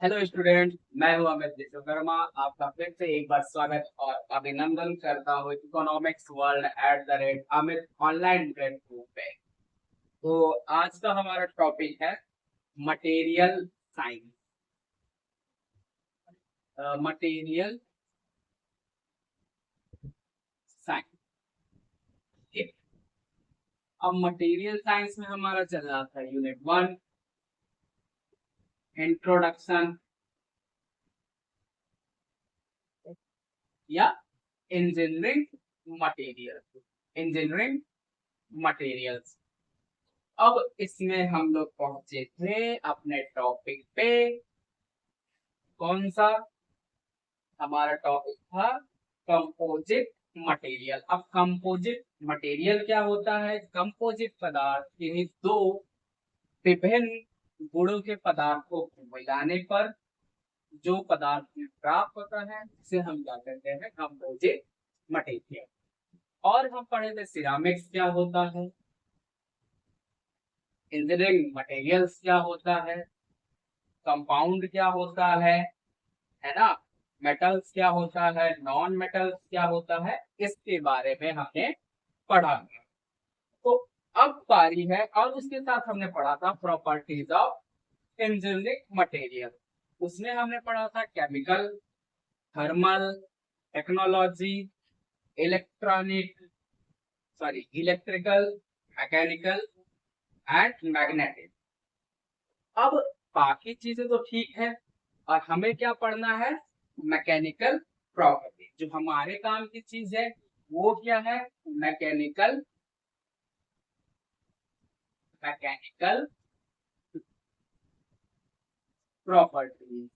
Hello student, मैं हूं अमित विश्वकर्मा। आपका फिर से एक बार स्वागत और अभिनंदन करता हूं economics world @ Amit online platform पे। तो आज का हमारा टॉपिक है मटेरियल साइंस। Material science. अब मटेरियल साइंस में हमारा चल रहा था यूनिट 1 इंट्रोडक्शन या इंजीनियरिंग इंजीनियरिंग मटेरियल्स। अब इसमें हम लोग पहुंचे थे अपने टॉपिक पे। कौन सा हमारा टॉपिक था? Composite material. अब कंपोजिट मटेरियल क्या होता है? कंपोजिट पदार्थ किन्हीं दो विभिन्न गुणों के पदार्थों को मिलाने पर जो पदार्थ प्राप्त होता है उसे हम क्या कहते हैं? Composite material. और हम पढ़े थे सिरामिक्स क्या होता है, इंजीनियरिंग मटेरियल्स क्या होता है, कंपाउंड क्या होता है ना, मेटल्स क्या होता है, नॉन मेटल्स क्या होता है, इसके बारे में हमने पढ़ा। तो अब बारी है, और उसके साथ हमने पढ़ा था प्रॉपर्टीज ऑफ इंजीनियरिंग मटेरियल। उसमें हमने पढ़ा था chemical, thermal, technology, electronic electrical, mechanical and magnetic. अब बाकी चीजें तो ठीक है, और हमें क्या पढ़ना है? Mechanical property. जो हमारे काम की चीज है वो क्या है? Mechanical mechanical property.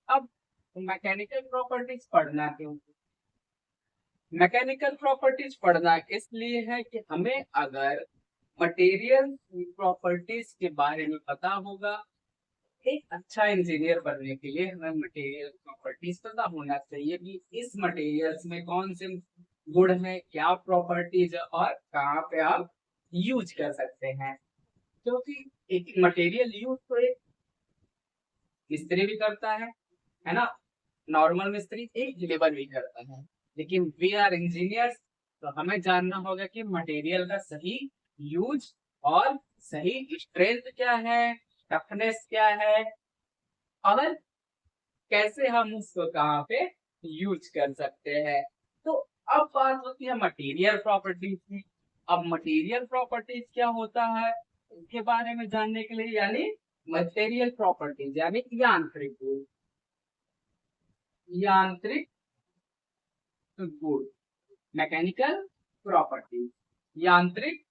अब मैकेनिकल प्रॉपर्टीज पढ़ना क्यों? मैकेनिकल प्रॉपर्टीज पढ़ना इसलिए है कि हमें अगर मटेरियल प्रॉपर्टीज के बारे में पता होगा, एक अच्छा इंजीनियर बनने के लिए हमें मटेरियल प्रॉपर्टीज पता होना चाहिए कि इस मटेरियल्स में कौन से गुण है, क्या प्रॉपर्टीज है और कहाँ पे आप यूज कर सकते हैं। क्योंकि एक मटेरियल यूज तो एक मिस्त्री भी करता है ना। नॉर्मल मिस्त्री एक लेबर भी करता है, लेकिन वी आर इंजीनियर्स, तो हमें जानना होगा कि मटेरियल का सही यूज और सही स्ट्रेंथ क्या है, टफनेस क्या है, और कैसे हम उसको कहाँ पे यूज कर सकते हैं। तो अब बात होती है मटेरियल प्रॉपर्टीज की। अब मटेरियल प्रॉपर्टीज क्या होता है इसके बारे में जानने के लिए, यानी मटेरियल प्रॉपर्टीज यानी यांत्रिक गुण, मैकेनिकल प्रॉपर्टीज, यांत्रिक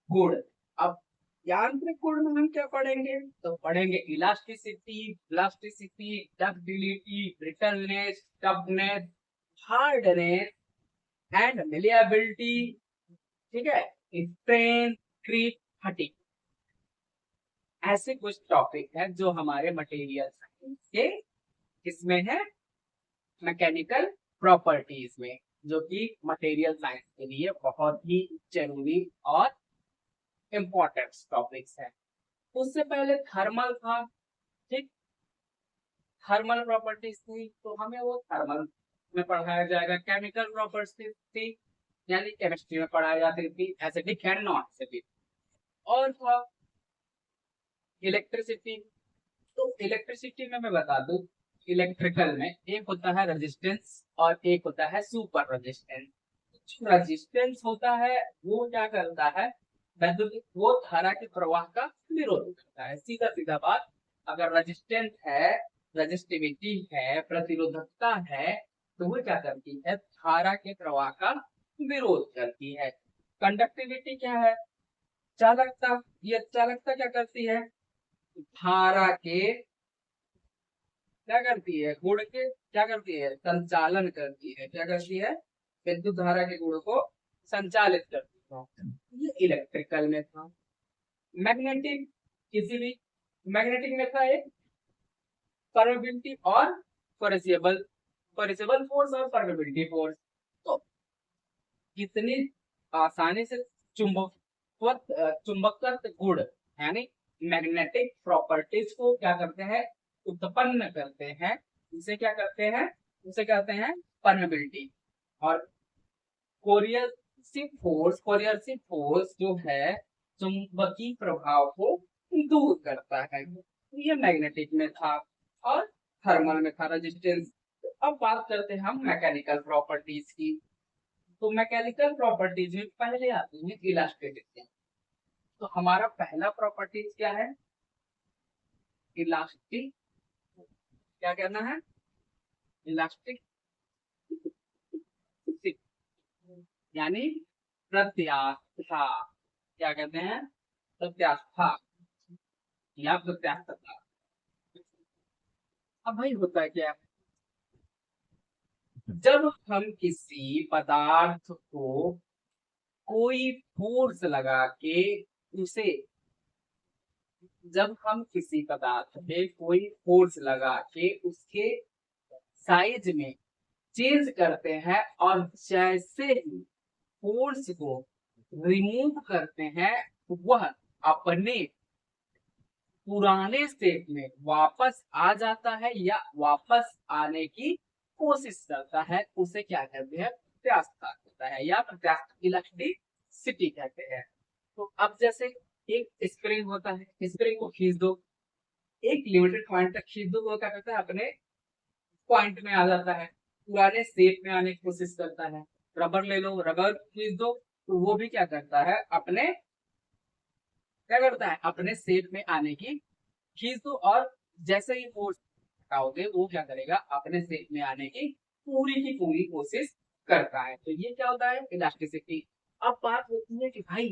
गुण। अब यांत्रिक गुण में हम क्या पढ़ेंगे? तो पढ़ेंगे elasticity, plasticity, ductility, brittleness, toughness, hardness and malleability. ठीक है, स्ट्रेंथ, क्रीप, फटीग। ऐसे कुछ टॉपिक है जो हमारे मटेरियल साइंस के किसमें है? मैकेनिकल प्रॉपर्टीज में, जो कि मटेरियल साइंस के लिए बहुत ही जरूरी और इम्पोर्टेंट टॉपिक्स है। उससे पहले थर्मल था। ठीक, थर्मल प्रॉपर्टीज थी, तो हमें वो थर्मल में पढ़ाया जाएगा। केमिकल प्रॉपर्टीज थी, यानी केमिस्ट्री में पढ़ाई जाती थी, एसिडिक एंड नॉन एसिडिक। और था इलेक्ट्रिसिटी। तो इलेक्ट्रिसिटी में मैं बता दूं, इलेक्ट्रिकल में एक होता है रेजिस्टेंस और एक होता है सुपर रेजिस्टेंस। जो रेजिस्टेंस होता है वो क्या करता है? वैद्युत वो धारा के प्रवाह का विरोध करता है। सीधा सीधा बात, अगर रेजिस्टेंस है, रेजिस्टिविटी है, प्रतिरोधकता है, तो वो क्या करती है? धारा के प्रवाह का विरोध करती है। कंडक्टिविटी क्या है? चालकता। ये चालकता क्या करती है? धारा के क्या करती है? गुण के क्या करती है? संचालन करती है। क्या करती है? विद्युत धारा के गुण को संचालित करती है। ये इलेक्ट्रिकल में था। मैग्नेटिक, किसी भी मैग्नेटिक में था एक परमेबिलिटी और फोर्सिबल फोर्सिबल फोर्स और परमेबिलिटी फोर्स। तो कितनी आसानी से चुंबकत्व गुण यानी मैग्नेटिक प्रॉपर्टीज को क्या करते हैं? उत्पन्न करते हैं उसे क्या करते हैं, उसे कहते हैं परमेबिलिटी। और कोरियरशिप फोर्स जो है चुंबकीय प्रभाव को दूर करता है। ये मैग्नेटिक में था और थर्मल में था रेजिस्टेंस। अब बात करते हैं हम मैकेनिकल प्रॉपर्टीज की। तो मैकेनिकल प्रॉपर्टीज में पहले आती है इलास्टिसिटी। तो हमारा पहला प्रॉपर्टीज क्या है, इलास्टिक, क्या कहना है, इलास्टिक यानी प्रत्यास्था। क्या कहते हैं, प्रत्यास्था या प्रत्यास्थता। अब भाई होता है क्या, जब हम किसी पदार्थ को कोई फोर्स लगा के उसे, जब हम किसी पदार्थ पे कोई फोर्स लगा के उसके साइज में चेंज करते हैं और जैसे ही फोर्स को रिमूव करते हैं वह अपने पुराने स्टेट में वापस आ जाता है या वापस आने की कोशिश करता है, उसे क्या कहते हैं, प्रत्यास्था कहता है या प्रत्यास्थ इलास्टिसिटी कहते हैं। तो अब जैसे एक स्प्रिंग होता है, स्प्रिंग को खींच दो, एक लिमिटेड पॉइंट तक खींच दो, वो क्या करता है, अपने पॉइंट में आ जाता है, पुराने शेप में आने की कोशिश करता है। रबर ले लो, रबर खींच दो तो वो भी क्या करता है, अपने क्या करता है, अपने शेप में आने की खींच दो, और जैसे ही फोर्स हटाओगे वो क्या करेगा, अपने शेप में आने की पूरी कोशिश करता है। तो ये क्या होता है, इलास्टिसिटी। अब बात होती है कि भाई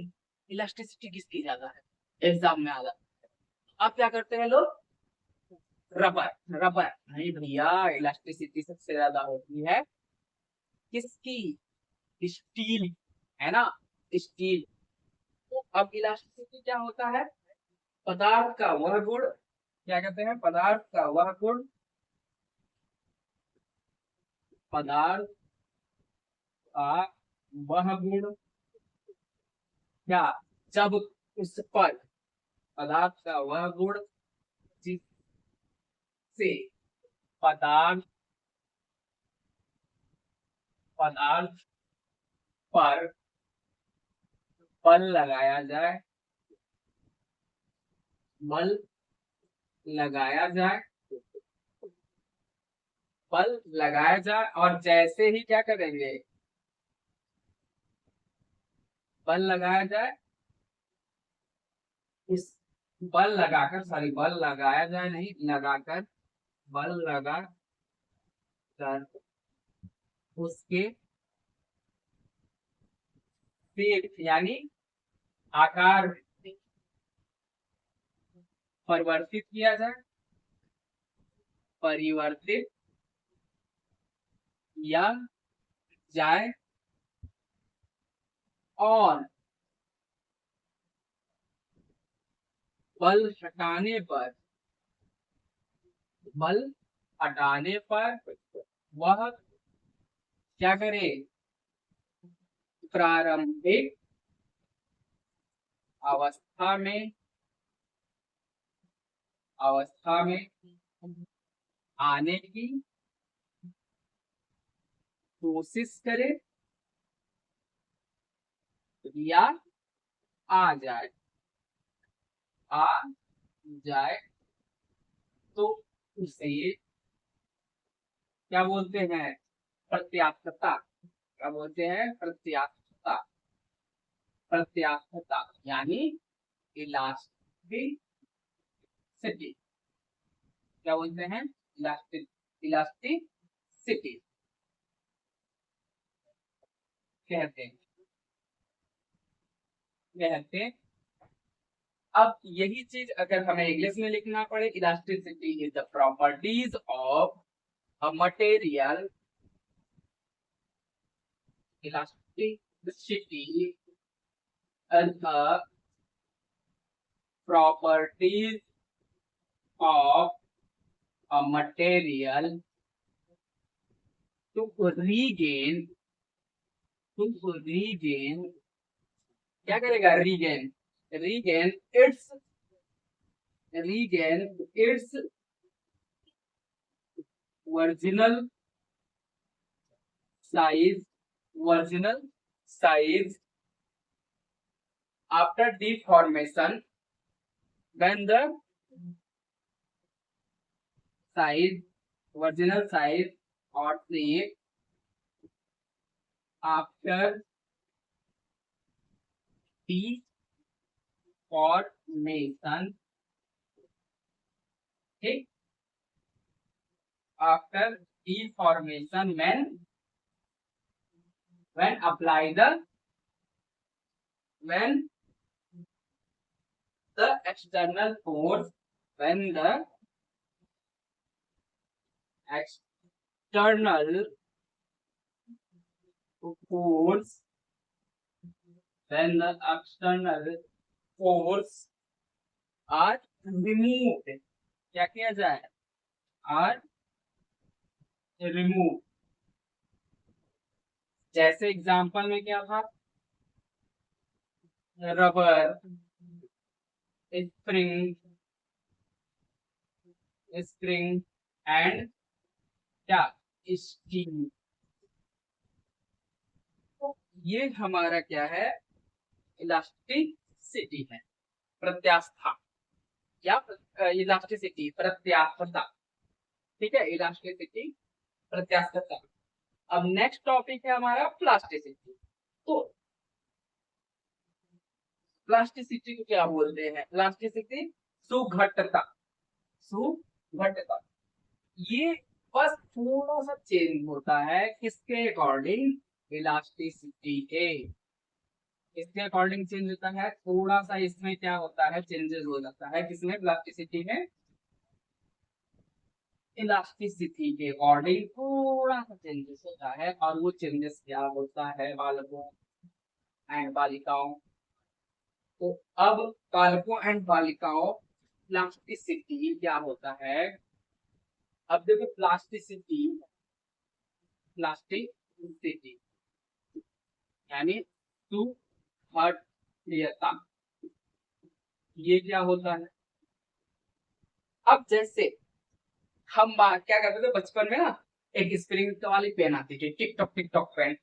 इलास्टिसिटी किसकी ज्यादा है, एग्जाम में आ जाता है। अब क्या करते हैं लोग, रबर, रबर नहीं भैया, इलास्टिसिटी सबसे ज्यादा होती है किसकी, स्टील, है ना, स्टील। तो अब इलास्टिसिटी क्या होता है, पदार्थ का वह गुण, क्या कहते हैं, पदार्थ का वह गुण, पदार्थ का वह गुण क्या, जब उस पर, पदार्थ का वह गुण जिससे पदार्थ पदार्थ पर बल लगाया जाए, बल लगाया जाए, बल लगाया जाए, और जैसे ही क्या करेंगे, बल लगाया जाए, इस बल लगाकर, सॉरी बल लगाया जाए नहीं, लगाकर, बल लगा कर उसके शेप यानी आकार परिवर्तित किया जाए, परिवर्तित किया जाए, और बल हटाने पर, बल हटाने पर वह क्या करे, प्रारंभिक अवस्था में, अवस्था में आने की कोशिश करे या आ जाए, आ जाए, तो उसे क्या बोलते हैं, प्रत्यास्थता। क्या बोलते हैं, प्रत्यास्थता, प्रत्यास्थता यानी इलास्टिसिटी। क्या बोलते हैं, इलास्टिसिटी कहते हैं, कहते हैं। अब यही चीज अगर हमें इंग्लिश में लिखना पड़े, elasticity is the properties of a material, elasticity is the properties of a material to regain, to regain, क्या करेगा, regain, regain its, regain its original original size after deformation when the size original size or shape after deformation, ठीक, after deformation when apply when the external force when the external force when the external force are removed, क्या किया जाए, are removed। जैसे example में क्या था, rubber, spring spring and क्या, steel. तो ये हमारा क्या है, इलास्टिसिटी है, प्रत्यास्था या इलास्टिसिटी प्रत्यास्थता, ठीक है, इलास्टिसिटी प्रत्यास्थता। अब नेक्स्ट टॉपिक है हमारा प्लास्टिसिटी। तो प्लास्टिसिटी को क्या बोलते हैं, प्लास्टिसिटी सुघटता, सुघटता। ये बस थोड़ा सा चेंज होता है किसके अकॉर्डिंग, इलास्टिसिटी के, इसके अकॉर्डिंग चेंज होता है, थोड़ा सा इसमें क्या होता है, चेंजेस हो जाता है, किसमें, प्लास्टिसिटी में, इलास्टिसिटी के अकॉर्डिंग थोड़ा सा चेंजेस होता है। और वो चेंजेस क्या होता है, बालकों एंड बालिकाओं। तो अब बालकों एंड बालिकाओं प्लास्टिसिटी क्या होता है, अब देखो प्लास्टिसिटी, प्लास्टिसिटी यानी सुघट्यता, ये क्या होता है। अब जैसे हम क्या करते थे बचपन में ना, एक स्प्रिंग वाली पेन आती थी, टिक टॉक पेन।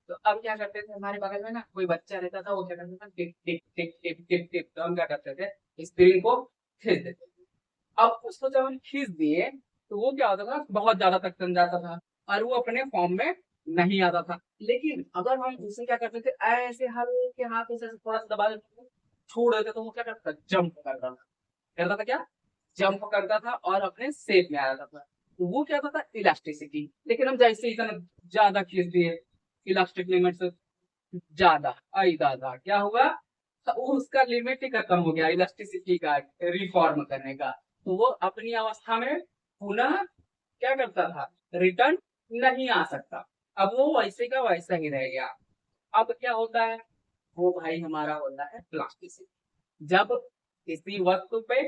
तो अब क्या करते थे, हमारे बगल में ना कोई बच्चा रहता था, वो क्या करता था, टिक टिक टिक टिक टिक टिक, तो हम क्या करते थे, स्प्रिंग को खींच देते थे। अब उसको जब हम खींच दिए तो वो क्या होता था, बहुत ज्यादा तक बन जाता था और वो अपने फॉर्म में नहीं आता था। लेकिन अगर हम उसे क्या करते थे, ऐसे हल्के हाथों से थोड़ा सा दबा देते थे, छोड़ देते, तो वो क्या करता था, जंप करता था क्या, जंप करता था और अपने शेप में आ जाता था। तो वो क्या होता था, इलास्टिसिटी। लेकिन हम जैसे इतना ज्यादा खींच दिए, इलास्टिक लिमिट से ज्यादा, आई दादा क्या होगा, तो उसका लिमिट ही खत्म हो गया इलास्टिसिटी का रिफॉर्म करने का। तो वो अपनी अवस्था में पुनः क्या करता था, रिटर्न नहीं आ सकता। अब वो वैसे का वैसा ही रह गया। अब क्या होता है, वो भाई हमारा होता है प्लास्टिसिटी। जब किसी वस्तु पे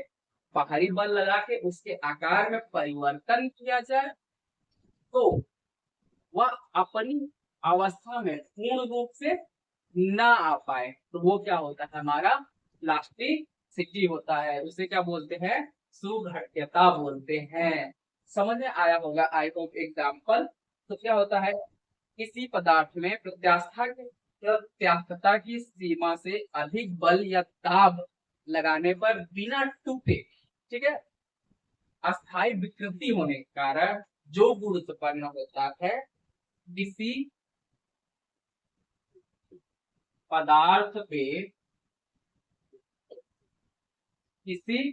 बाहरी बल लगा के उसके आकार में परिवर्तन किया जाए तो वह अपनी अवस्था में पूर्ण रूप से ना आ पाए, तो वो क्या होता है, हमारा प्लास्टिसिटी होता है। उसे क्या बोलते हैं, सुघट्यता बोलते हैं। समझ में आया होगा, आई होप एग्जाम्पल। तो क्या होता है, किसी पदार्थ में प्रत्यास्थता की सीमा से अधिक बल या दाब लगाने पर बिना टूटे, ठीक है, अस्थायी विकृति होने के कारण जो गुण उत्पन्न होता है, किसी पदार्थ पे किसी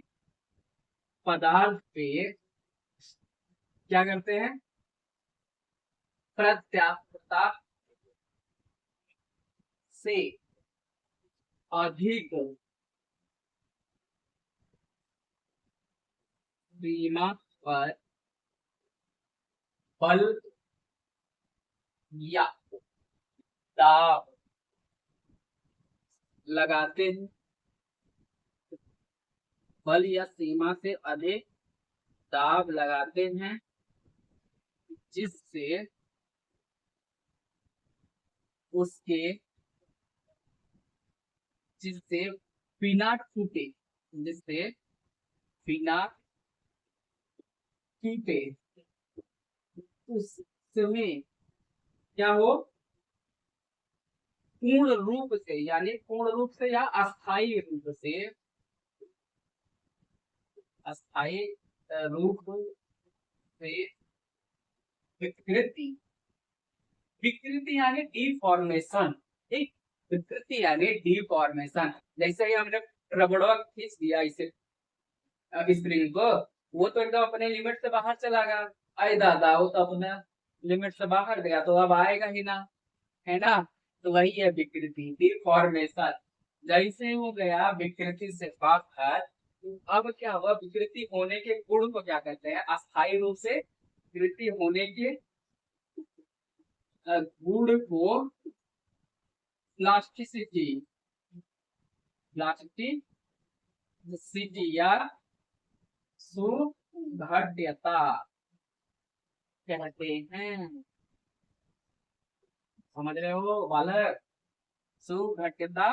पदार्थ पे क्या करते हैं, प्रत्यास्थता से अधिक सीमा पर बल या दाब लगाते हैं, बल या सीमा से अधिक दाब लगाते हैं, जिससे उसके जिससे बिना टूटे, जिससे बिना टूटे उसमें क्या हो, पूर्ण रूप से, यानी पूर्ण रूप से या अस्थायी रूप से, अस्थायी रूप से विकृति, विकृति यानी डिफॉर्मेशन, ठीक, विकृति यानी डिफॉर्मेशन। जैसे ही हमने रबड़वा खींच दिया इसे स्प्रिंग को, वो तो एकदम अपने लिमिट से बाहर चला गया, अरे दादा वो तो अपने लिमिट से बाहर गया तो अब आएगा ही ना, है ना। तो वही है विकृति, डिफॉर्मेशन। जैसे वो गया विकृति से बाहर, तो अब क्या हुआ, विकृति होने के गुण को क्या कहते हैं, अस्थायी रूप से विकृति होने के गुण को प्लास्टिसिटी, प्लास्टिसिटी या सुघट्यता कहते हैं। समझ रहे हो बालक, सुघट्यता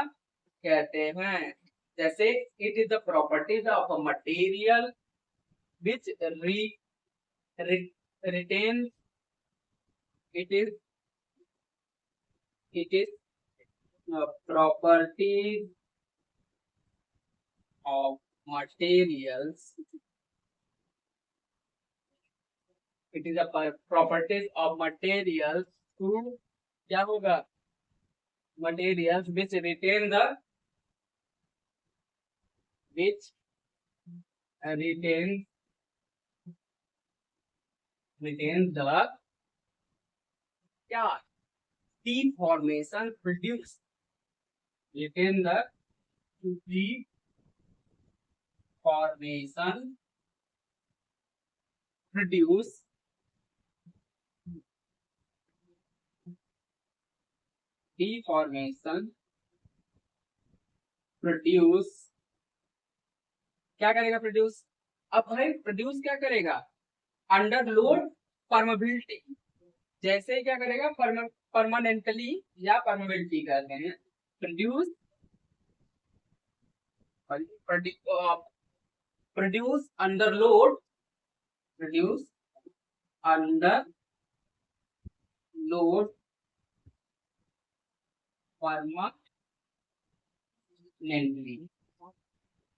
कहते हैं। जैसे it is the properties of a material which retain, it is properties of materials, it is a properties of materials to, क्या होगा, materials which retain the, which retain the क्या, deformation produce, retain the deformation produce, deformation produce क्या करेगा, produce. अब भाई produce क्या करेगा, under load permeability, जैसे ही क्या करेगा, परमानेंटली या परमेबिलिटी कहते हैं, produce, produce under load, produce under load permanently,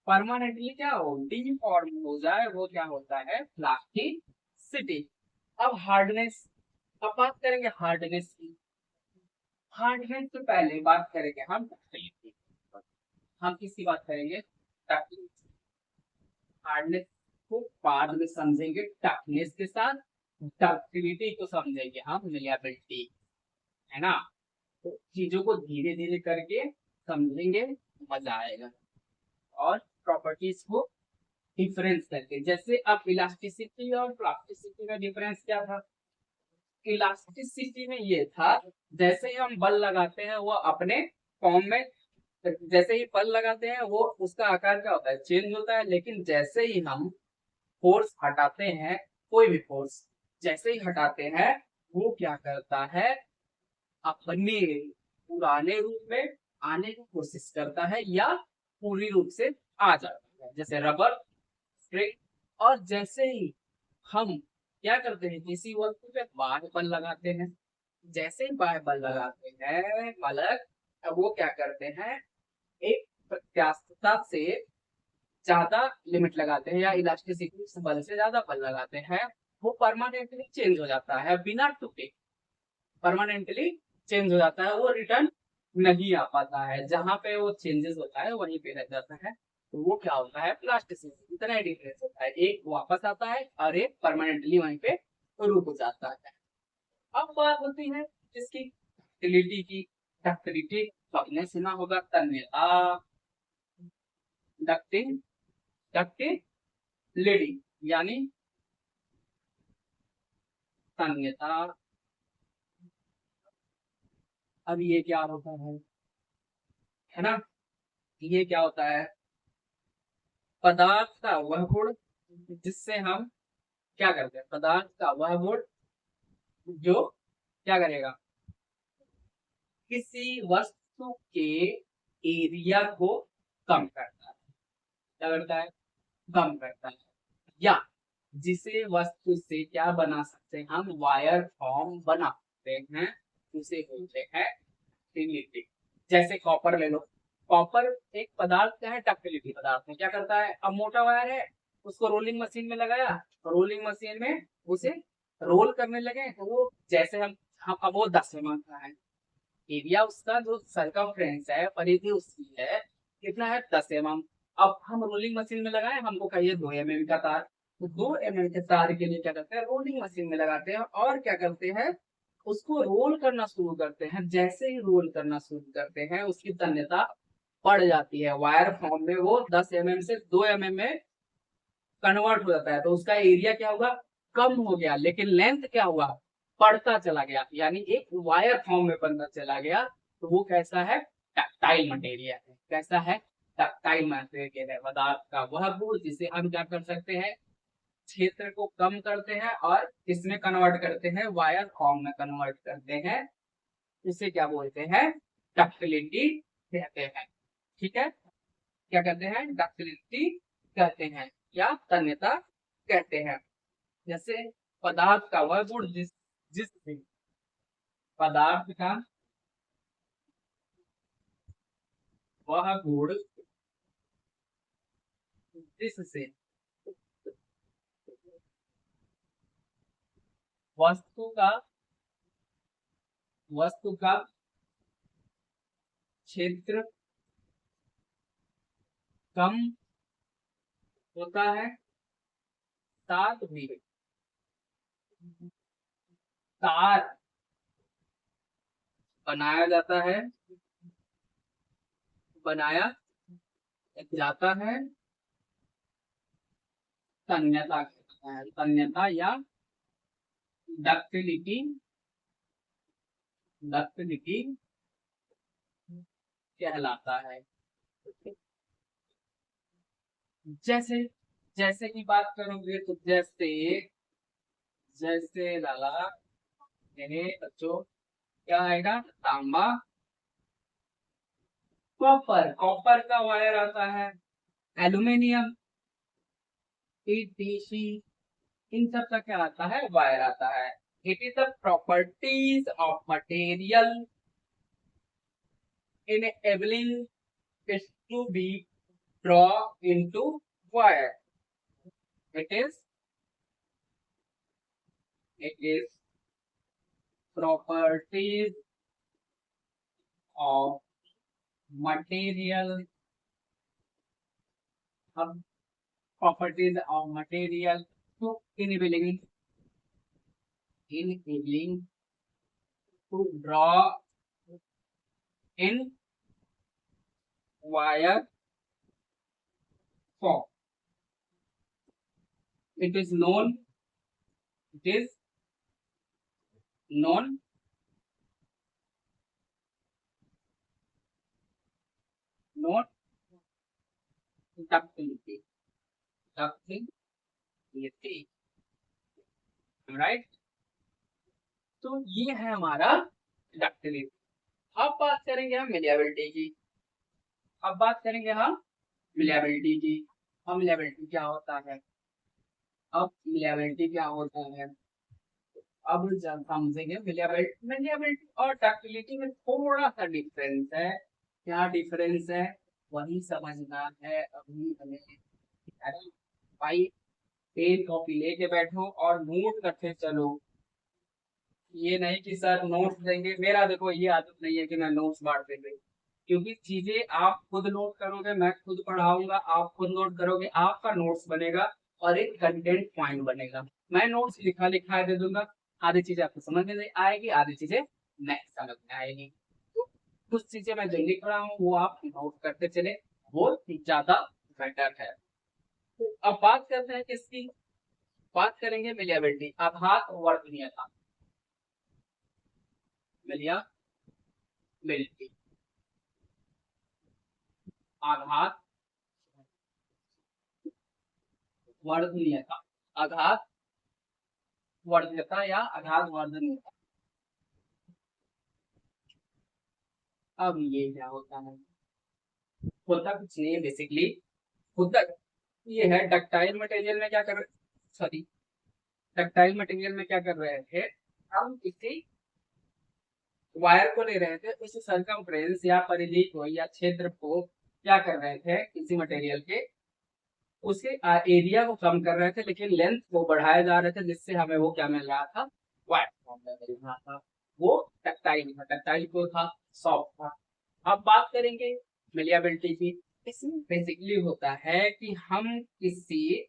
permanently क्या हो, डिफॉर्म हो जाए, वो क्या होता है, प्लास्टिसिटी। अब हार्डनेस, अब बात करेंगे हार्डनेस की। हार्डनेस से पहले बात करेंगे हम किसकी बात करेंगे, हार्डनेस को बाद में समझेंगे, टफनेस के साथ डक्टिलिटी को समझेंगे हम, रिलायबिलिटी, है ना। तो चीजों को धीरे धीरे करके समझेंगे, मजा आएगा। और प्रॉपर्टीज को डिफरेंस करके, जैसे अब इलास्टिसिटी और प्लास्टिसिटी का डिफरेंस क्या था, इलास्टिसिटी में ये था, जैसे ही हम बल लगाते हैं वो अपने फॉर्म में, जैसे ही बल लगाते हैं वो उसका आकार क्या होता है, चेंज होता है, लेकिन जैसे ही हम फोर्स हटाते हैं, कोई भी फोर्स जैसे ही हटाते हैं, वो क्या करता है, अपने पुराने रूप में आने की कोशिश करता है या पूरी रूप से आ जाता है, जैसे रबर स्प्रिंग। और जैसे ही हम क्या करते हैं, किसी वस्तु पे बाह्य बल लगाते हैं, जैसे ही बाह्य बल लगाते हैं बालक, अब वो क्या करते हैं, एक प्रत्यास्थता से ज्यादा लिमिट लगाते हैं या इलास्टिसिटी बल से ज्यादा बल लगाते हैं, वो परमानेंटली चेंज हो जाता है, बिना टूटे परमानेंटली चेंज हो जाता है, वो रिटर्न नहीं आ पाता है, जहां पे वो चेंजेस होता है वहीं पे रह जाता है। तो वो क्या होता है, प्लास्टिसिटी, इतना ही डिफरेंस होता है, एक वापस आता है और एक परमानेंटली वहीं पे रुक जाता है। अब बात होती है इसकी डक्टिलिटी की, डक्टिलिटी तो आपने सुना होगा, तन्यता, डक्टिलिटी यानी तन्यता। अब ये क्या होता है ना, ये क्या होता है, पदार्थ का वह गुण जिससे हम क्या करते हैं, पदार्थ का वह गुण जो क्या करेगा, किसी वस्तु के एरिया को कम करता है, क्या करता है, कम करता है, या जिसे वस्तु से क्या बना सकते हैं हम, वायर फॉर्म बना सकते हैं, उसे बोलते हैं डक्टिलिटी। जैसे कॉपर ले लो, कॉपर एक पदार्थ क्या है, डक्टिलिटी पदार्थ में क्या करता है, अब मोटा वायर है, उसको रोलिंग मशीन में लगाया, रोलिंग मशीन में उसे रोल करने लगे, तो वो जैसे हम अब वो 10 mm का है, एरिया उसका जो सर्कमफ्रेंस है, परिधि उसकी है कितना है, 10 mm। अब हम रोलिंग मशीन में लगाए, हमको कहिए 2 mm का तार, तो 2 mm के तार के लिए क्या करते हैं, रोलिंग मशीन में लगाते हैं और क्या करते हैं, उसको रोल करना शुरू करते हैं। जैसे ही रोल करना शुरू करते हैं उसकी तन्यता बढ़ जाती है, वायर फॉर्म में वो 10 mm से 2 mm में कन्वर्ट हो जाता है, तो उसका एरिया क्या हुआ, कम हो गया, लेकिन लेंथ क्या हुआ, बढ़ता चला गया, यानी एक वायर फॉर्म में बनता चला गया। तो वो कैसा है, टक्टाइल मटेरियल है। कैसा है, टक्टाइल मटेरियल है, पदार्थ का वह गुण जिसे हम क्या कर सकते हैं, क्षेत्र को कम करते हैं और इसमें कन्वर्ट करते हैं, वायर फॉर्म में कन्वर्ट करते हैं, इसे क्या बोलते हैं, डक्टिलिटी कहते हैं। ठीक है, क्या कहते हैं, डक्टिलिटी कहते हैं या तन्यता कहते हैं। जैसे पदार्थ का वह गुण जिस पदार्थ का वह गुण जिससे वस्तु का वस्तु का क्षेत्र कम होता है, साथ भी तार बनाया जाता है, बनाया जाता है, तन्यता कहता है, तन्यता या डक्टिलिटी, डक्टिलिटी कहलाता है। जैसे जैसे की बात करोगे तो जैसे जैसे लाला मेरे बच्चों क्या आएगा, तांबा, कॉपर, कॉपर का वायर आता है, एल्यूमिनियम, पीटीसी, इन सब का क्या आता है, वायर आता है। It is the properties of material enabling it to be draw into wire. It is properties of material, अब properties of material to enabling to draw in wire form. It is known, it is known not ductility, ductility, right? तो ये है हमारा ductility. अब बात करेंगे हम मिलिएबिलिटी की। अब बात करेंगे हम मिलिएबिलिटी की। अब मिलिएबिलिटी क्या होता है, अब मिलिएबिलिटी क्या होता है, अब समझेंगे मिलिएबिलिटी। मिलिएबिलिटी और डक्टिलिटी में थोड़ा सा डिफरेंस है। क्या डिफरेंस है, वही समझना है अभी हमें। अरे भाई, पेन कॉपी लेके बैठो और नोट करते चलो। ये नहीं कि सर नोट्स देंगे, मेरा देखो ये आदत नहीं है कि मैं नोट्स बांट देंगे, क्योंकि चीजें आप खुद नोट करोगे, मैं खुद पढ़ाऊंगा, आप खुद नोट करोगे, आपका नोट्स बनेगा और एक कंटेंट पॉइंट बनेगा। मैं नोट्स लिखा लिखा दे दूंगा, आधी चीजें आपको समझ में नहीं आएगी, आधी चीजें नहीं समझ में आएगी। तो कुछ चीजें मैं जो लिख रहा हूँ वो आप नोट करते चले, वो ज्यादा बेटर है। तो अब बात करते हैं किसकी, बात करेंगे मिलिएबिलिटी, आघात वर्तनीयता। मिलिएबिलिटी, आघात वर्धनीयता, आघात वर्धनीयता या आघात वर्धनीयता। अब ये क्या होता है, होता कुछ नहीं बेसिकली, होता ये है डक्टाइल मटेरियल में क्या कर सॉरी, डक्टाइल मटेरियल में क्या कर रहे थे, हम किसी वायर को ले रहे थे, उस सरकमफ्रेंस या परिधि को या क्षेत्र को क्या कर रहे थे, किसी मटेरियल के उसके एरिया को कम कर रहे थे, लेकिन लेंथ को बढ़ाए जा रहे थे, जिससे हमें वो क्या मिल रहा था, वायर फॉर्म में मिल रहा था। वो टक्टाइल था, टक्टाइल को था, सॉफ्ट था। अब बात करेंगे मेलिएबिलिटी की। इसमें बेसिकली होता है कि हम किसी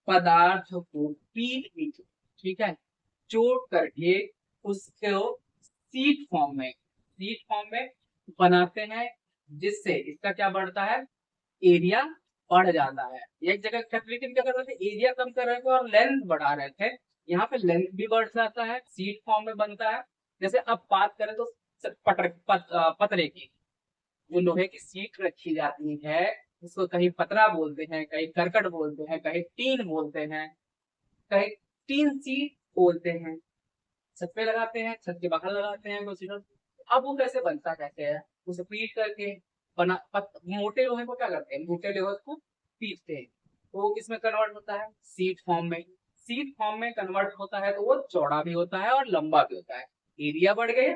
पदार्थ को पीट पीट, ठीक है, चोट करके उसको सीट फॉर्म में बनाते हैं, जिससे इसका क्या बढ़ता है, एरिया बढ़ जाता है। एक जगह लेकिन क्या कर रहे थे, एरिया कम कर रहे थे और लेंथ बढ़ा रहे थे, यहाँ पे लेंथ भी बढ़ जाता है, सीट फॉर्म में बनता है। जैसे अब बात करें तो पतरे की, जो लोहे की सीट रखी जाती है, उसको कहीं पतरा बोलते हैं, कहीं करकट बोलते हैं, कहीं टीन बोलते हैं, कहीं टीन सीट बोलते हैं। छत पे लगाते हैं, छत के बाहर लगाते हैं कंसीडर। अब वो कैसे बनता कैसे है, उसे पीट करके मोटे लोहे को क्या करते हैं, मोटे लोहे को पीटते हैं, तो वो किसमें कन्वर्ट होता है, सीट फॉर्म में। सीट फॉर्म में कन्वर्ट होता है तो वो चौड़ा भी होता है और लंबा भी होता है। एरिया बढ़ गया,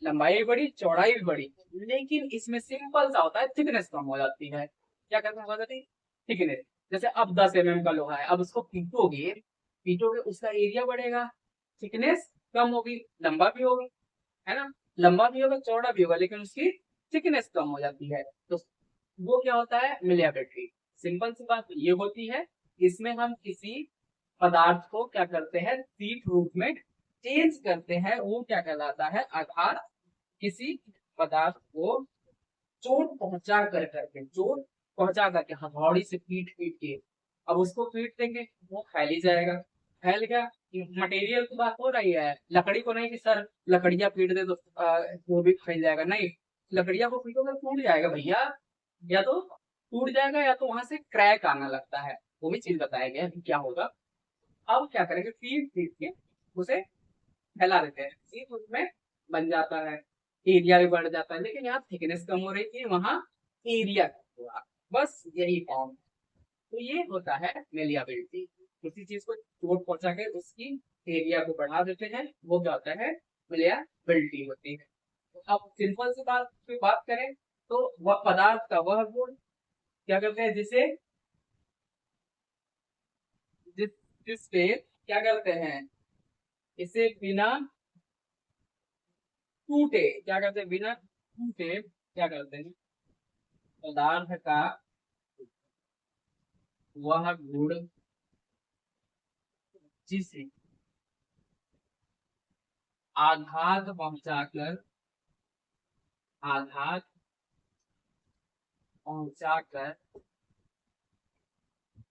लंबाई भी बढ़ी, चौड़ाई भी बढ़ी, लेकिन इसमें सिंपल सा होता है, थिकनेस कम हो जाती है। क्या कहते हैं, हो जाती है थिकनेस। जैसे अब 10 mm का लोहा है, अब उसको पीटोगे, पीटोगे उसका एरिया बढ़ेगा, थिकनेस कम होगी, लंबा भी होगी, है ना, लंबा भी होगा, चौड़ा भी होगा, लेकिन उसकी थिकनेस कम हो जाती है। तो वो क्या होता है, मिलिएबिलिटी। सिंपल सी बात ये होती है, इसमें हम किसी पदार्थ को क्या करते हैं, सीट रूप में चेंज करते हैं, वो क्या कहलाता है, आघात। किसी पदार्थ को चोट पहुंचा करके हथौड़ी से पीट पीट के, अब उसको पीट देंगे, वो फैल ही जाएगा। फैल गया, मटेरियल की बात हो रही है, लकड़ी को नहीं कि सर लकड़ियां पीट दे तो वो भी फैल जाएगा, नहीं, लकड़ियां को पीटोगे टूट जाएगा भैया, या तो टूट जाएगा या तो वहां से क्रैक आना लगता है, वो भी चीज बताया गया है क्या होगा। अब क्या करेंगे, पीट पीट के उसे फैला देते हैं, सीट उसमें बन जाता है, एरिया भी बढ़ जाता है, लेकिन यहाँ थिकनेस कम हो रही थी, वहां एरिया कम हुआ, बस यही फॉर्म। तो ये होता है मेलिएबिलिटी, किसी चीज को चोट पहुंचा के उसकी एरिया को बढ़ा देते हैं, वो क्या होता है, मेलिएबिलिटी होती है। तो अब सिंपल सी बात करें तो वह पदार्थ का वह गुण क्या करते हैं, जिसे जिस जिस पे क्या करते हैं, इसे बिना टूटे क्या करते हैं, बिना टूटे क्या करते हैं, पदार्थ का वह गुण जिसे आघात पहुंचाकर आघात पहुंचाकर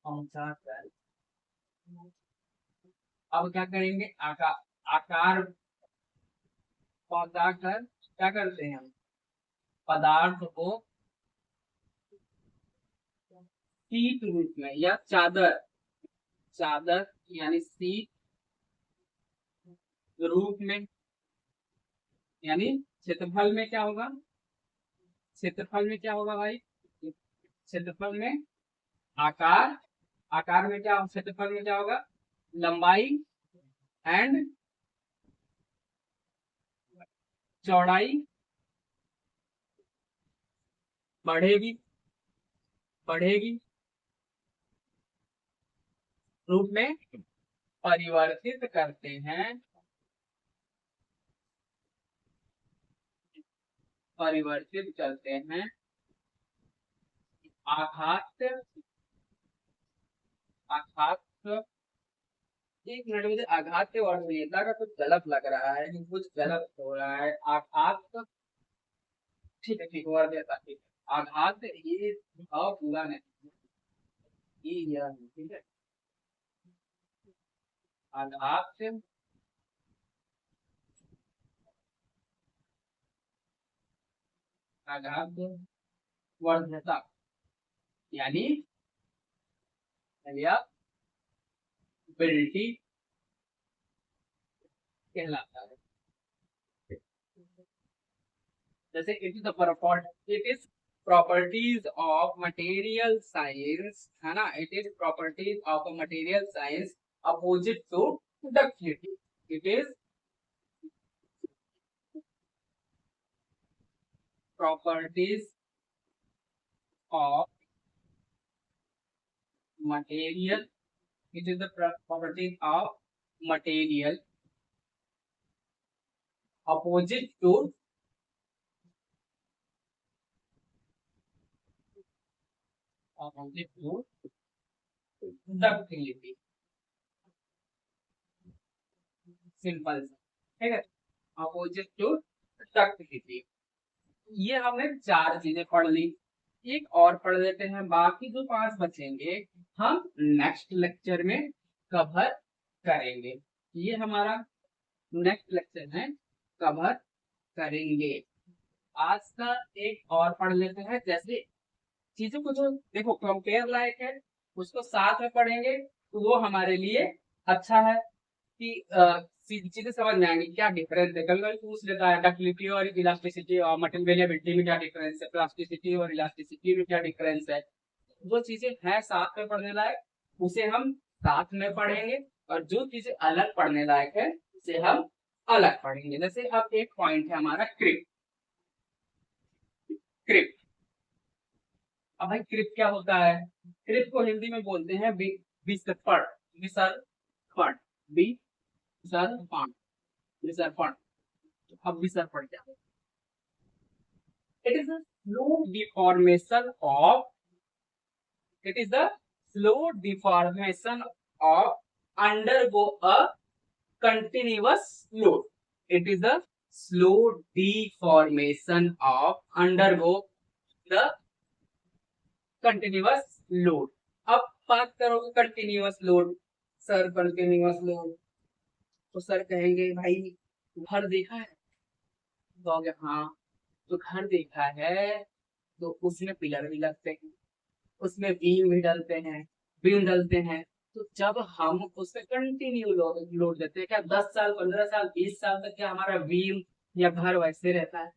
पहुंचाकर अब क्या करेंगे, आकार पहुंचाकर क्या करते हैं, हम पदार्थ को शीत रूप में या चादर चादर यानी शीत रूप में, यानी क्षेत्रफल में क्या होगा, क्षेत्रफल में क्या होगा भाई, क्षेत्रफल में आकार, आकार में क्या, क्षेत्रफल में क्या होगा, लंबाई एंड चौड़ाई बढ़ेगी बढ़ेगी रूप में परिवर्तित करते हैं, परिवर्तित करते हैं आघात आघात। एक मिनट, मुझे आघात के वर्ड संहिता का कुछ गलत लग रहा है, कुछ गलत हो रहा है, आघात, ठीक है ठीक, वर्ड देता, ठीक है, आघात ये पूरा नहीं, ये यह है, ठीक है, आघात आघात वर्धता, यानी बिल्टी कहलाता है। जैसे it is properties of material science, है ना, it is properties of material science opposite to ductility. It is properties of material. It is the properties of material opposite to ductility. Simple, ठीक है, अपोजिट टू डक्टिलिटी। ये हमने चार चीजें पढ़ ली, एक और पढ़ लेते हैं, बाकी जो 5 बचेंगे हम नेक्स्ट लेक्चर में कवर करेंगे। ये हमारा नेक्स्ट लेक्चर है, कवर करेंगे। आज का एक और पढ़ लेते हैं, जैसे चीजों को जो देखो कंपेयर लायक है उसको साथ में पढ़ेंगे तो वो हमारे लिए अच्छा है कि चीजें समझ में आएंगी क्या डिफरेंस है। कभी कभी पूछ लेता है डक्टिलिटी और इलास्टिसिटी और मटेरियलिटी में क्या डिफरेंस है, प्लास्टिसिटी और इलास्टिसिटी में क्या डिफरेंस है। जो चीजें हैं साथ में पढ़ने लायक उसे हम साथ में पढ़ेंगे, और जो चीजें अलग पढ़ने लायक है उसे हम अलग पढ़ेंगे। जैसे अब एक पॉइंट है हमारा क्रिप। क्रिप, अब भाई क्रिप क्या होता है? क्रिप को हिंदी में बोलते हैं विसर्पण। विसर्पण, विसर्पण, विसर्पण। अब विसर्पण क्या है? It is the slow deformation of, it is the slow deformation of undergo a continuous load. It is the slow deformation of undergo the continuous load. अब बात करोगे continuous load, sir continuous load तो sir कहेंगे भाई घर देखा है, कहोगे हाँ तो घर देखा है तो उसमें पिलर भी लगते हैं, उसमें बीम भी डलते हैं, बीम डलते हैं। तो जब हम उसमें कंटिन्यू लोड देते हैं, क्या 10 साल 15 साल 20 साल तक क्या हमारा बीम या घर वैसे रहता है?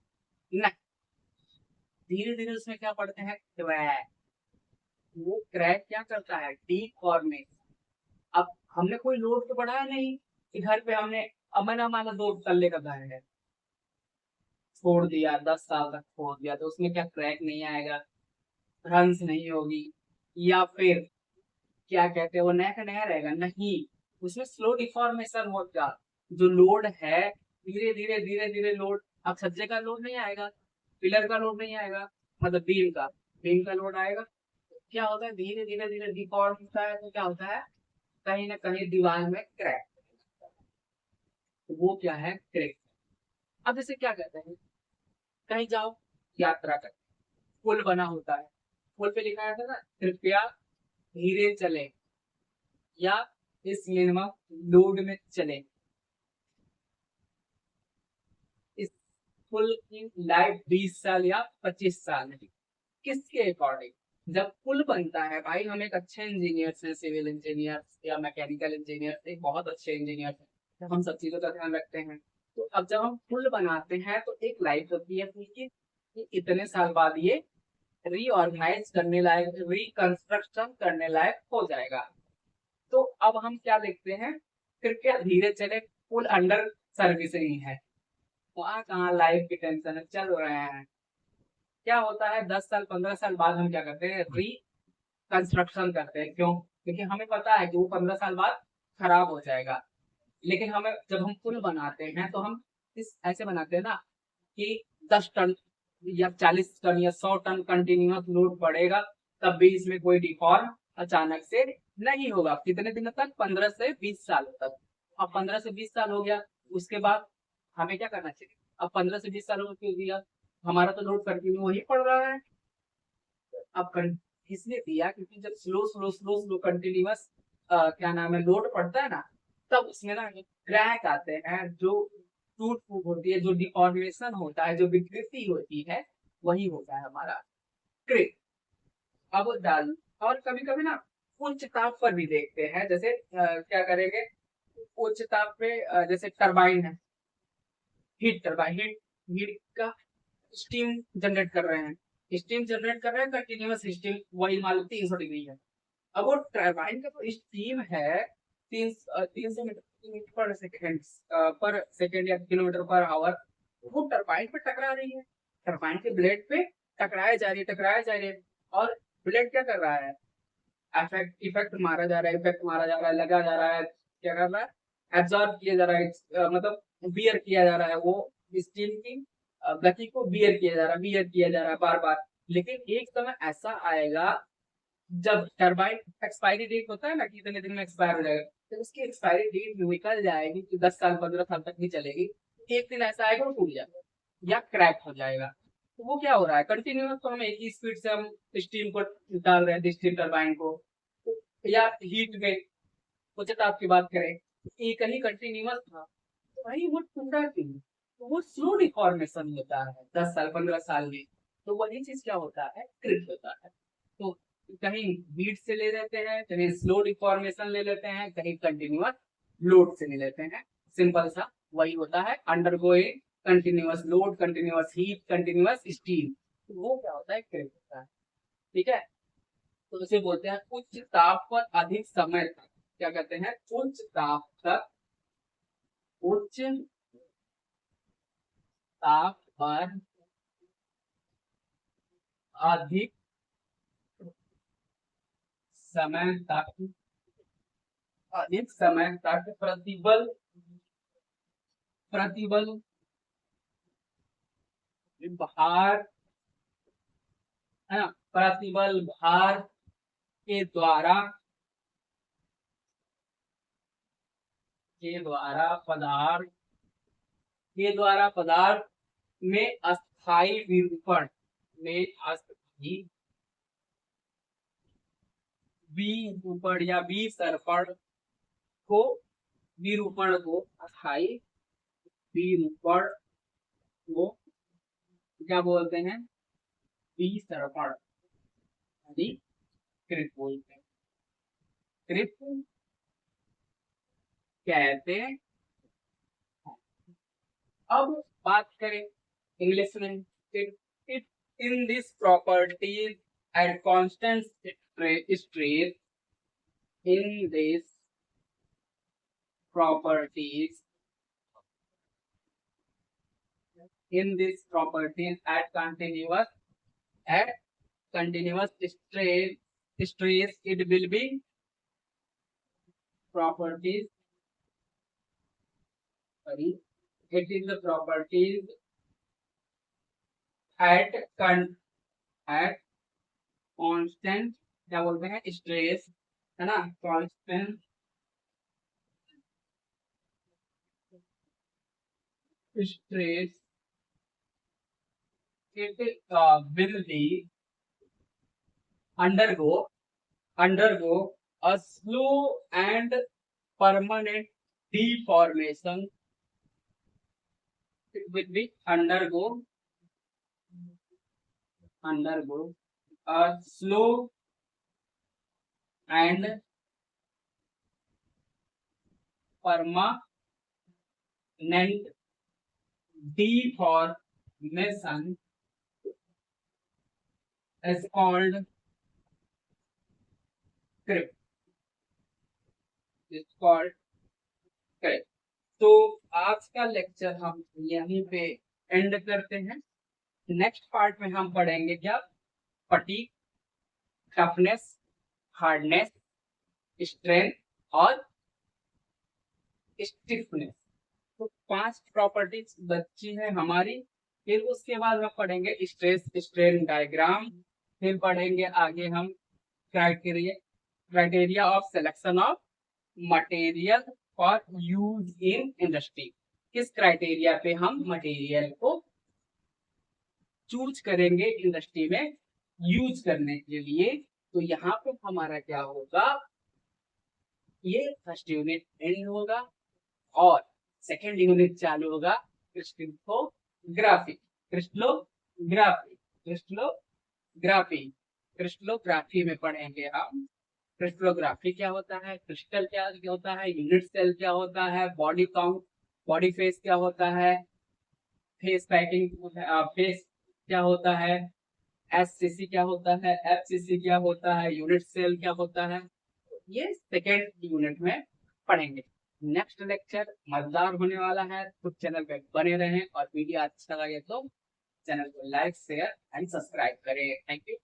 नहीं, धीरे धीरे उसमें क्या पड़ते हैं, क्रैक। वो क्रैक क्या करता है, डीफॉर्मेशन। अब हमने कोई लोड तो बढ़ाया नहीं कि घर पे हमने अमना माना 2 तल्ले का घर है, छोड़ दिया 10 साल तक छोड़ दिया तो उसमें क्या क्रैक नहीं आएगा, रंस नहीं होगी, या फिर क्या कहते हैं वो नया का नया रहेगा? नहीं, उसमें स्लो डिफॉर्मेशन होगा। जो लोड है धीरे धीरे धीरे धीरे लोड, अब छज्जे का लोड नहीं आएगा, पिलर का लोड नहीं आएगा, मतलब बीम का लोड आएगा। क्या होता है, धीरे धीरे धीरे डिफॉर्म होता है तो क्या होता है, कहीं ना कहीं दीवार में क्रैक, वो क्या है, क्रैक। अब जैसे क्या कहते हैं, कहीं जाओ यात्रा कर, पुल बना होता है, पुल पे लिखा रहता है ना कृपया धीरे चले या इस मिनिमम लोड में चले। इस पुल की लाइफ 20 साल या 25 साल है, किसके अकॉर्डिंग? जब पुल बनता है भाई, हम एक अच्छे इंजीनियर से, सिविल इंजीनियर या मैकेनिकल इंजीनियर से, बहुत अच्छे इंजीनियर है, हम सब चीजों का ध्यान रखते हैं। तो अब जब हम पुल बनाते हैं तो एक लाइफ होती है पुल की, इतने साल बाद ये रीऑर्गेनाइज करने लायक, रिकंस्ट्रक्शन करने लायक हो जाएगा। तो अब हम क्या देखते हैं, कृपया धीरे चले, पुल अंडर सर्विसिंग है, वहां कहाँ लाइफ की टेंशन है, चल रहे हैं। क्या होता है 10 साल 15 साल बाद हम क्या करते हैं, रिकंस्ट्रक्शन करते हैं। क्यों? क्योंकि हमें पता है कि वो 15 साल बाद खराब हो जाएगा। लेकिन हमें जब हम पुल बनाते हैं तो हम इस ऐसे बनाते हैं ना कि 10 टन या 40 टन या 100 टन कंटिन्यूअस लोड पड़ेगा, तब भी इसमें कोई डिफॉर्म अचानक से नहीं होगा। कितने दिनों तक, 15 से 20 साल तक। अब 15 से 20 साल हो गया, उसके बाद हमें क्या करना चाहिए? अब 15 से 20 साल हो गया, हमारा तो लोड कंटिन्यू वही पड़ रहा है। अब इसलिए दिया क्योंकि जब slow slow slow slow continuous क्या नाम है लोड पड़ता है ना, तब उसमें ना क्रैक आते हैं, जो टूट फूट होती है, जो डिफॉर्मेशन होता है, जो विकृति होती है, वही होता है हमारा क्रैक। अब डाल, और कभी कभी ना उच्च ताप पर भी देखते हैं, जैसे क्या करेंगे, उच्च ताप पे जैसे टरबाइन है, हीट टरबाइन, हीट का स्टीम जनरेट कर रहे हैं, स्टीम जनरेट कर रहे हैं कंटिन्यूअस स्टीम, वही मान लो 300 डिग्री है। अब वो टरबाइन का जो स्टीम है 300 मीटर पर सेकेंड या किलोमीटर पर आवर वो टरबाइन पे टकरा रही है, टरबाइन के ब्लेड पे टकराया जा रही है। और ब्लेड क्या कर रहा है, इफेक्ट मारा जा रहा है, लगा जा रहा है, क्या कर रहा है, एब्जॉर्ब किया जा रहा है, मतलब बियर किया जा रहा है, वो स्टील की गति को बियर किया जा रहा है बार बार। लेकिन एक समय ऐसा आएगा जब टरबाइन एक्सपायरी डेट होता है ना कि इतने दिन में एक्सपायर हो जाएगा, तो उसकी एक्सपायरी डेट निकल जाएगी कि 10 साल 15 साल तक नहीं चलेगी। एक दिन ऐसा आएगा वो टूट जाएगा या क्रैक हो जाएगा। तो वो क्या हो रहा है, कंटिन्यूअस तो हम एक ही स्पीड से हम स्टीम को डाल रहे हैं, स्टीम टरबाइन को, या हीट में उच्च ताप की बात करें, एक ही कंटिन्यूअस था, तो भाई वो टूटा क्यों, तो वो स्लो डिफॉर्मेशन होता है 10 साल 15 साल में। तो वही चीज क्या होता है, क्रिप होता है। तो कहीं बीट से ले लेते हैं, कहीं स्लो डिफॉर्मेशन ले लेते हैं, कहीं कंटिन्यूअस लोड से ले लेते हैं, सिंपल सा वही होता है undergoing continuous load, continuous heat, continuous steam. वो क्या होता है, क्रिप होता है। ठीक है, तो इसे बोलते हैं उच्च ताप पर अधिक समय तक, क्या कहते हैं, उच्च ताप तक, उच्च ताप पर अधिक समय तक, प्रतिबल प्रतिबल भार, है ना, प्रतिबल भार के द्वारा पदार्थ में अस्थायी विरूपण या विसर्पण को अस्थायी विरूपण को क्या बोलते हैं, विसर्पण यानी क्रिप बोलते हैं, क्रिप कहते हैं। अब बात करें इंग्लिश में, it in this properties at constant stress, in this properties at continuous stress, it will be properties, it is the properties at constant, क्या बोलते हैं, स्ट्रेस, है ना, constant stress, it will be undergo a slow and permanent deformation. It will be undergo a slow and permanent deformation is called क्रिप, तो आज का lecture हम यहीं पे एंड करते हैं। नेक्स्ट पार्ट में हम पढ़ेंगे क्या, फटीग, टफनेस, हार्डनेस, स्ट्रेंथ और स्टिफनेस। तो 5 प्रॉपर्टीज बची है हमारी। फिर उसके बाद हम पढ़ेंगे स्ट्रेस स्ट्रेन डायग्राम, फिर पढ़ेंगे आगे हम criteria of selection of material for use in industry, किस क्राइटेरिया पे हम मटेरियल को चूज करेंगे इंडस्ट्री में यूज करने के लिए। तो यहाँ पे हमारा क्या होगा, ये फर्स्ट यूनिट एंड होगा और सेकेंड यूनिट चालू होगा क्रिस्टलोग्राफी में पढ़ेंगे हम क्रिस्टलोग्राफी क्या होता है, क्रिस्टल क्या होता है, यूनिट सेल क्या होता है, बॉडी काउंट, बॉडी फेस क्या होता है, फेस पैकिंग फेस क्या होता है, एससीसी क्या होता है, एफसीसी क्या होता है, यूनिट सेल क्या होता है। ये सेकेंड यूनिट में पढ़ेंगे। नेक्स्ट लेक्चर मजेदार होने वाला है, तो चैनल पे बने रहें और वीडियो अच्छा लगे तो चैनल को लाइक शेयर एंड सब्सक्राइब करें। Thank you.